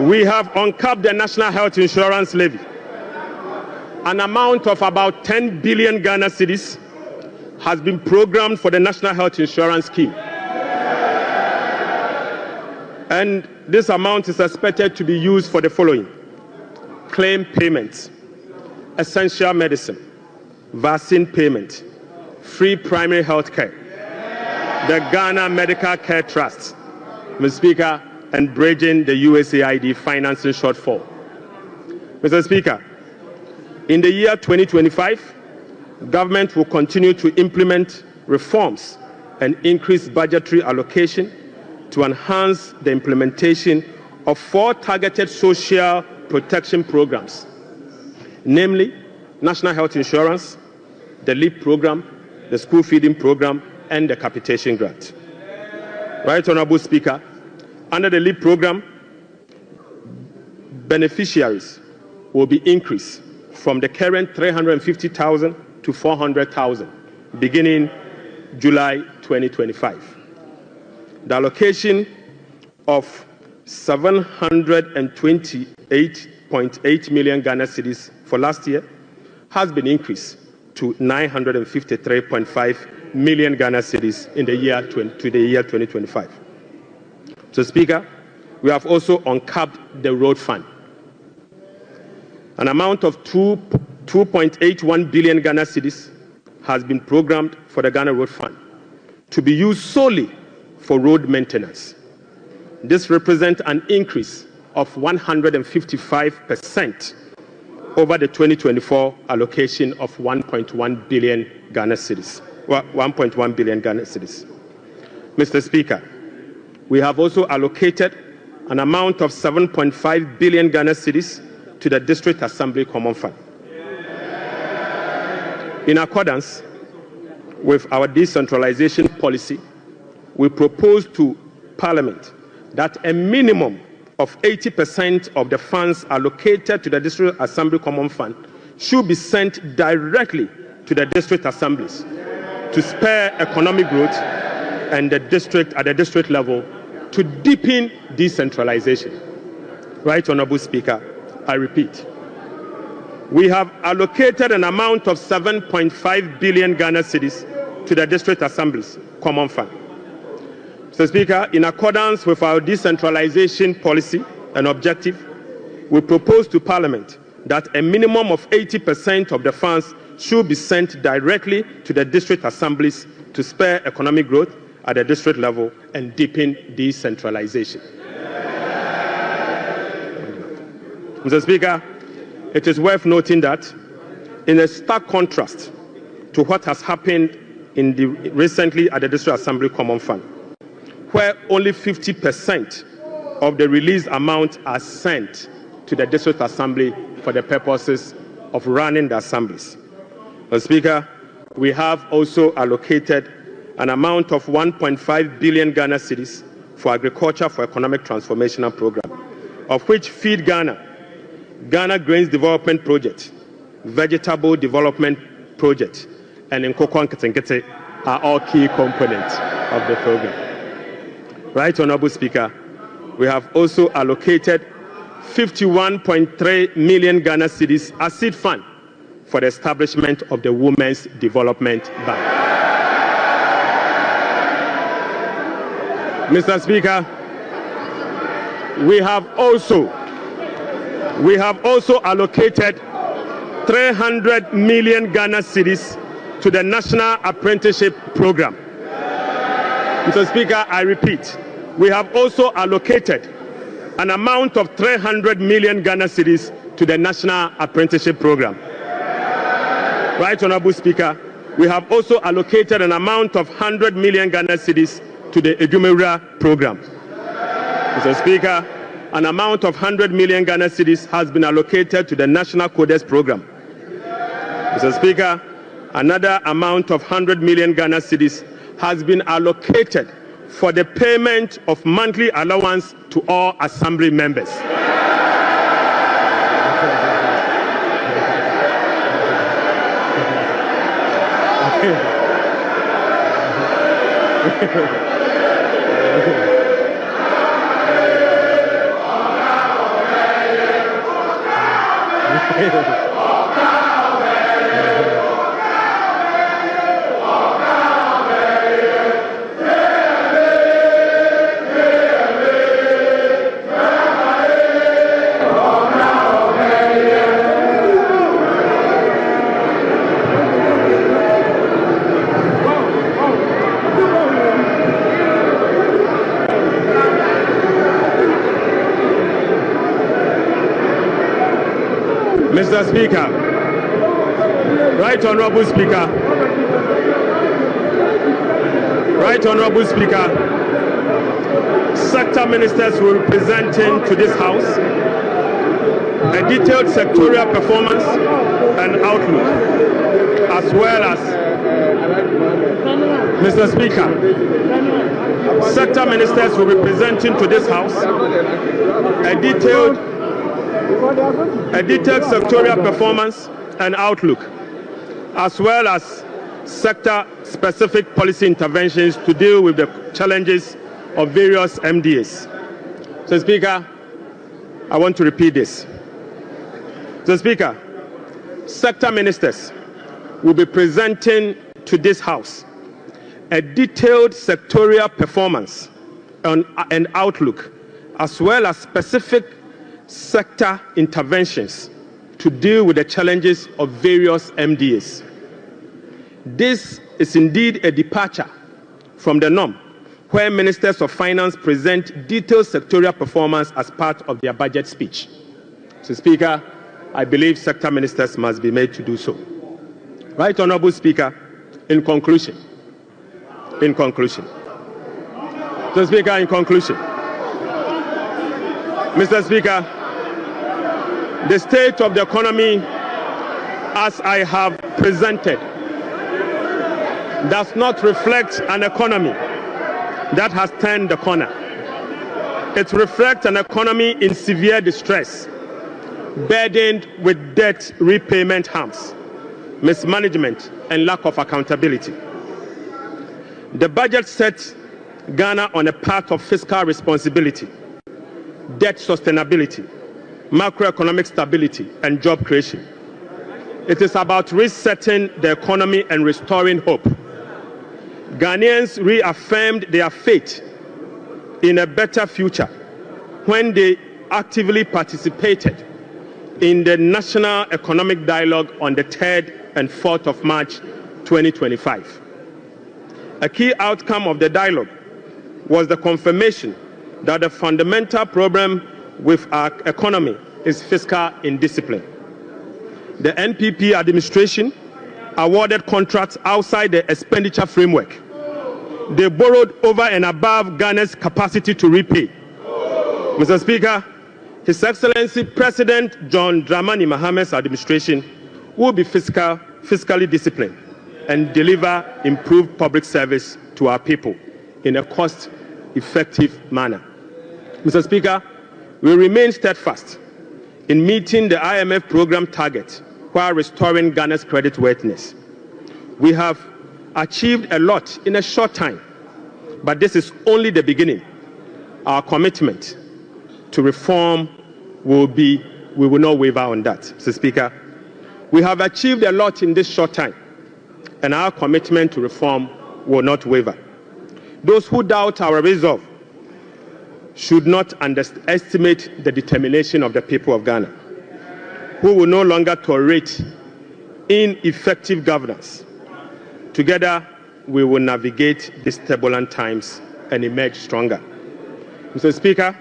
We have uncapped the National Health Insurance Levy. An amount of about 10 billion Ghana cedis has been programmed for the National Health Insurance Scheme. And this amount is expected to be used for the following: claim payments, essential medicine, vaccine payment, free primary health care, the Ghana Medical Care Trust, Mr. Speaker, and bridging the USAID financing shortfall. Mr. Speaker, in the year 2025, government will continue to implement reforms and increase budgetary allocation to enhance the implementation of 4 targeted social protection programs, namely National Health Insurance, the LEAP program, the school feeding program, and the capitation grant. Right, Honorable Speaker, under the LEAP program, beneficiaries will be increased from the current 350,000 to 400,000 beginning July 2025. The allocation of 728.8 million Ghana cedis for last year has been increased to 953.5 million Ghana cedis in the year 2025. So, Speaker, we have also uncapped the road fund. An amount of 2.81 billion Ghana cedis has been programmed for the Ghana Road Fund to be used solely for road maintenance. This represents an increase of 155% over the 2024 allocation of 1.1 billion Ghana cedis. 1.1 billion Ghana cedis. Mr. Speaker, we have also allocated an amount of 7.5 billion Ghana cedis to the District Assembly Common Fund. In accordance with our decentralization policy, we propose to Parliament that a minimum of 80% of the funds allocated to the District Assembly Common Fund should be sent directly to the district assemblies to spur economic growth and at the district level to deepen decentralization. Right, Honorable Speaker, I repeat, we have allocated an amount of 7.5 billion Ghana cedis to the district assemblies common fund. Mr. Speaker, in accordance with our decentralization policy and objective, we propose to Parliament that a minimum of 80% of the funds should be sent directly to the district assemblies to spur economic growth at the district level and deepen decentralization. Mr. Speaker, it is worth noting that in a stark contrast to what has happened recently at the District Assembly Common Fund, where only 50% of the released amount are sent to the District Assembly for the purposes of running the assemblies. Mr. Speaker, we have also allocated an amount of 1.5 billion Ghana cedis for Agriculture for Economic Transformation Program, of which Feed Ghana, Ghana Grains Development Project, Vegetable Development Project, and Nkoko Nketenkete are all key components of the program. Right, Honorable Speaker, we have also allocated 51.3 million Ghana cedis as seed fund for the establishment of the Women's Development Bank. Mr. Speaker, we have also allocated 300 million Ghana cedis to the National Apprenticeship Program. Mr. Speaker, I repeat, we have also allocated an amount of 300 million Ghana cedis to the National Apprenticeship Program. Right, Honorable Speaker, we have also allocated an amount of 100 million Ghana cedis to the Edumewura Program. Mr. Speaker, an amount of 100 million Ghana cedis has been allocated to the National Codes Program. Mr. Speaker, another amount of 100 million Ghana cedis has been allocated for the payment of monthly allowance to all assembly members. Mr. Speaker, Right Honourable Speaker, Right Honourable Speaker, sector ministers will be presenting to this House a detailed sectorial performance and outlook, as well as, Mr. Speaker, sector ministers will be presenting to this House a detailed sectorial performance and outlook, as well as sector-specific policy interventions to deal with the challenges of various MDAs. So, Speaker, I want to repeat this. So, Speaker, sector ministers will be presenting to this House a detailed sectorial performance and outlook, as well as specific sector interventions to deal with the challenges of various MDAs. This is indeed a departure from the norm, where ministers of finance present detailed sectorial performance as part of their budget speech. So, Speaker, I believe sector ministers must be made to do so. Right Honourable Speaker, in conclusion. So, Speaker, in conclusion. Mr. Speaker, the state of the economy, as I have presented, does not reflect an economy that has turned the corner. It reflects an economy in severe distress, burdened with debt repayment harms, mismanagement, and lack of accountability. The budget sets Ghana on a path of fiscal responsibility, debt sustainability, macroeconomic stability, and job creation. It is about resetting the economy and restoring hope. Ghanaians reaffirmed their faith in a better future when they actively participated in the National Economic Dialogue on the 3rd and 4th of March 2025. A key outcome of the dialogue was the confirmation that the fundamental problem with our economy is fiscal indiscipline. The NPP administration awarded contracts outside the expenditure framework. They borrowed over and above Ghana's capacity to repay. Mr. Speaker, His Excellency President John Dramani Mahamed's administration will be fiscally disciplined and deliver improved public service to our people in a cost-effective manner. Mr. Speaker, we remain steadfast in meeting the IMF program target while restoring Ghana's creditworthiness. We have achieved a lot in a short time, but this is only the beginning. Our commitment to reform we will not waver on that, Mr. Speaker. We have achieved a lot in this short time, and our commitment to reform will not waver. Those who doubt our resolve should not underestimate the determination of the people of Ghana, who will no longer tolerate ineffective governance. Together, we will navigate these turbulent times and emerge stronger. Mr. Speaker,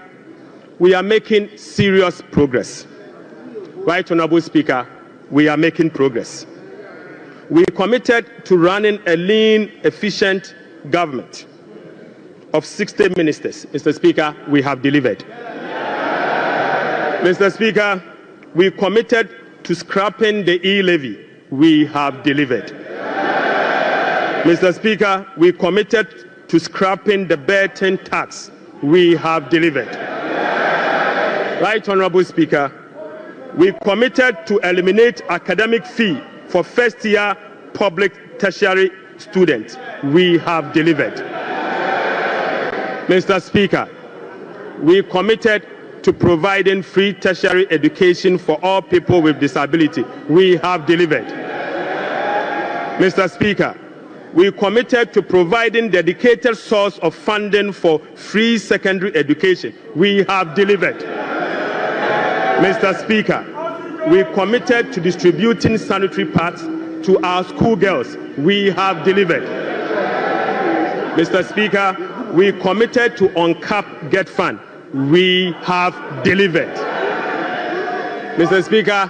we are making serious progress. Right Honourable Speaker, we are making progress. We committed to running a lean, efficient government of 60 ministers. Mr. Speaker, we have delivered. Mr. Speaker, we committed to scrapping the e-levy. We have delivered. Mr. Speaker, we committed to scrapping the burden tax. We have delivered. Right Honourable Speaker, we committed to eliminate academic fee for first-year public tertiary students. We have delivered. Mr. Speaker, we committed to providing free tertiary education for all people with disability. We have delivered. Mr. Speaker, we committed to providing dedicated source of funding for free secondary education. We have delivered. Mr. Speaker, we committed to distributing sanitary pads to our schoolgirls. We have delivered. Mr. Speaker, we committed to uncap Get Fund. We have delivered. Mr. Speaker,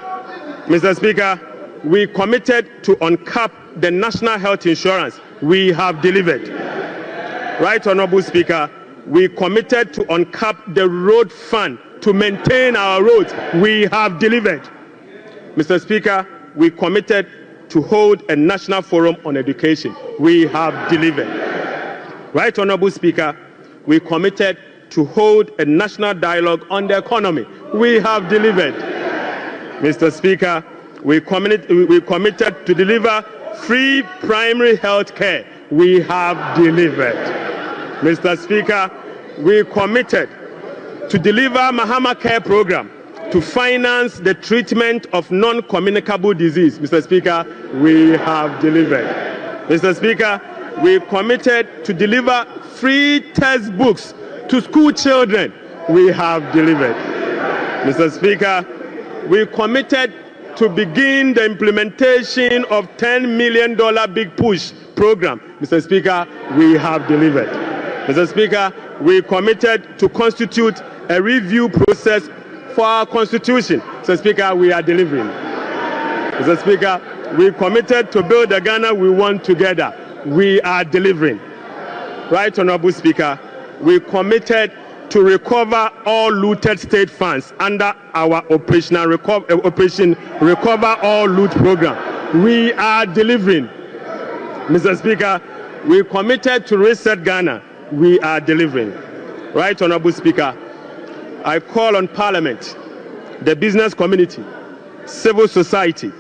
we committed to uncap the national health insurance. We have delivered. Right, Honorable Speaker, we committed to uncap the road fund to maintain our roads. We have delivered. Mr. Speaker, we committed to hold a national forum on education. We have delivered. Right, Honorable Speaker, we committed to hold a national dialogue on the economy. We have delivered. Mr. Speaker, we committed to deliver free primary health care. We have delivered. Mr. Speaker, we committed to deliver Mahama Care Program to finance the treatment of non-communicable disease. Mr. Speaker, we have delivered. Mr. Speaker, we committed to deliver free textbooks to school children. We have delivered. Mr. Speaker, we committed to begin the implementation of $10 million Big Push program. Mr. Speaker, we have delivered. Mr. Speaker, we committed to constitute a review process for our constitution. Mr. Speaker, we are delivering. Mr. Speaker, we committed to build the Ghana we want together. We are delivering. Right, Honorable Speaker, we committed to recover all looted state funds under our Operation Recover All Loot program. We are delivering. Mr. Speaker, we committed to reset Ghana. We are delivering. Right, Honorable Speaker, I call on Parliament, the business community, civil society,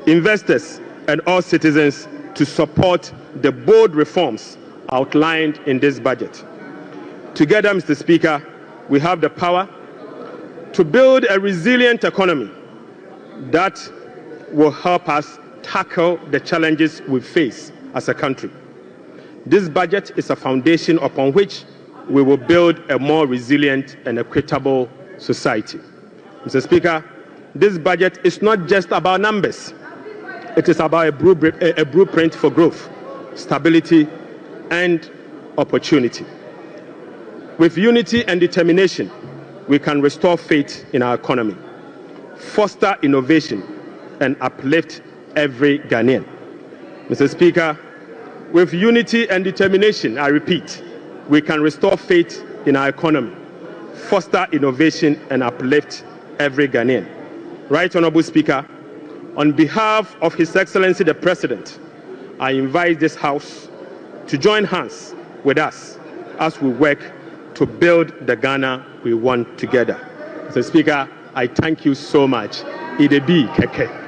investors, and all citizens to support the bold reforms outlined in this budget. Together, Mr. Speaker, we have the power to build a resilient economy that will help us tackle the challenges we face as a country. This budget is a foundation upon which we will build a more resilient and equitable society. Mr. Speaker, this budget is not just about numbers. It is about a blueprint for growth, stability, and opportunity. With unity and determination, we can restore faith in our economy, foster innovation, and uplift every Ghanaian. Mr. Speaker, with unity and determination, I repeat, we can restore faith in our economy, foster innovation, and uplift every Ghanaian. Right, Honorable Speaker, on behalf of His Excellency the President, I invite this House to join hands with us as we work to build the Ghana we want together. Mr. Speaker, I thank you so much. Idebi Keke.